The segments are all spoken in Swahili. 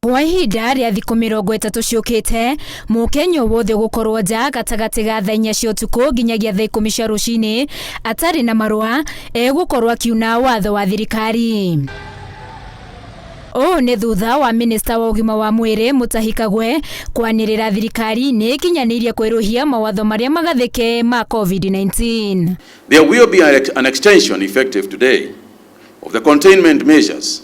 Kwa ihinda rĩa thikũ 30 ciũkĩte, Mũkenya wothe gũkorwo nja gatagatĩ ga thaa 4 cia ũtukũ nginyagia thaa 10 cia rũcinĩ atarĩ na marũa gũkorwo akiuna watho wa thirikari. Nĩ thutha wa minista wa ũgima wa mwĩrĩ Mutahi Kagwe kwanĩrĩra thirikari nĩ ikinyanĩirie kwĩrũhia mawatho marĩa magathĩke ma COVID-19. There will be an extension effective today of the containment measures,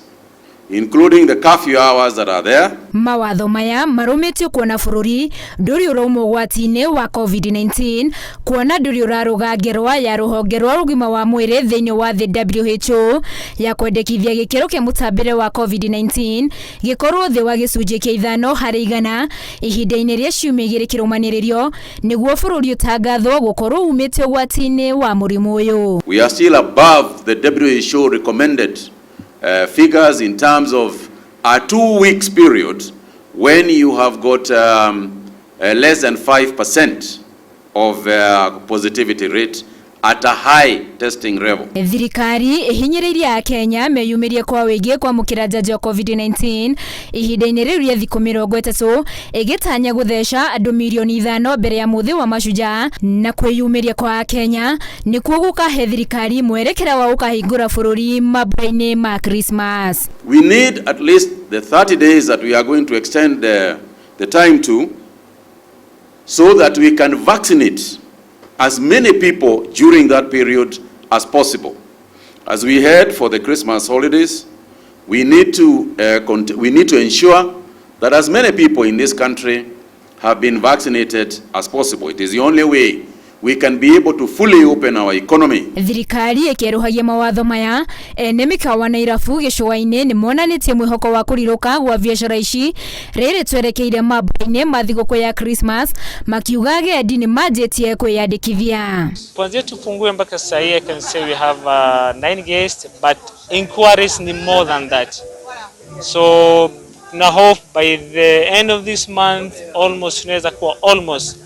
including the curfew hours that are there. Mawatho maya marũmĩtio kuona bũrũri ndũrĩ ũrauma ũgwati-inĩ wa COVID-19 kuona ndũrĩ ũrarũga ngerwa ya rũhonge rwa ũgima wa mwĩrĩ thĩinĩ wa the WHO ya kwendekithia gĩkĩro kĩa mũtambĩre wa COVID-19 gĩkorwo thĩ wa gĩcunjĩ kĩa 5 harĩ 100 ihinda-inĩ rĩa ciumia 2 kĩrũmanĩrĩrio nĩguo bũrũri ũtangathwo gũkorwo umĩte ũgwati-inĩ wa mũrimũ ũyũ. We are still above the WHO recommended figures in terms of a 2 weeks period when you have got less than 5% of positivity rate at a high testing level. Thirikari ihinyĩrĩirie Kenya meyumĩrie kwa wĩingĩ kwamũkĩra njanjo ya COVID-19 ihinda-inĩ rĩu rĩa thikũ 30 ĩgĩtanya gũtheca andũ milioni 5 mbere ya mũthĩ wa mashujaa na kwĩyumĩria kwa Kenya nĩkuo gũkahe thirikari mwerekera wa gũkahingũra bũrũri mambura-inĩ ma Christmas. We need at least the 30 days that we are going to extend the time to, so that we can vaccinate as many people during that period as possible. As we head for the Christmas holidays, we need to ensure that as many people in this country have been vaccinated as possible. It is the only way we can be able to fully open our economy. Thirikari ĩkĩrũhagia mawatho maya nĩ mĩkawa na irabu gĩcũa-inĩ nĩ monanĩtie mwĩhoko wa kũrirũka gwa biacara ici rĩrĩ twerekeire mambura-inĩ ma thigũkũ ya Christmas makiuga agendi nĩ manjĩtie kwĩyandĩkithia. Kwanzia tufungue mpaka sasa I can say we have 9 guests, but inquiries ni more than that. So na hope by the end of this month tunaweza kuwa almost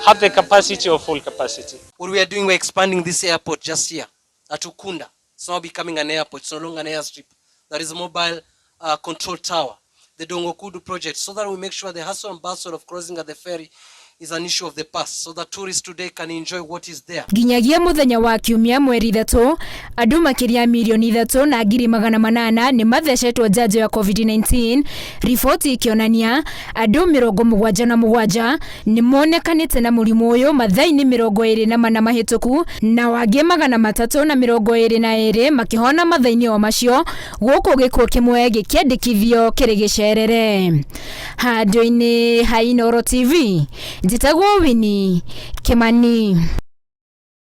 have the capacity or full capacity. What we are doing, we're expanding this airport just here at Ukunda. It's now becoming an airport. It's no longer an airstrip. There is a mobile control tower, the Dongokudu project, so that we make sure the hustle and bustle of crossing at the ferry is an issue of the past, so that tourists today can enjoy what is there. Ginyagia mũthenya wa kiumia mweri 3 andũ makĩria milioni 3 na ngiri 800 nĩ mathecetwo njanjo ya COVID-19, riboti ikionania andũ 77 nĩ monekanĩte na mũrimũ ũyũ mathaa-inĩ 24 mahĩtũku na wangĩ 322 makĩhona mathaa-inĩ o macio gũkũ gĩkuũ kĩmwe gĩkĩandĩkithio kĩrĩ gĩcerere. Handũ-inĩ ha Inooro TV, njĩtagwo Winnie Kimani.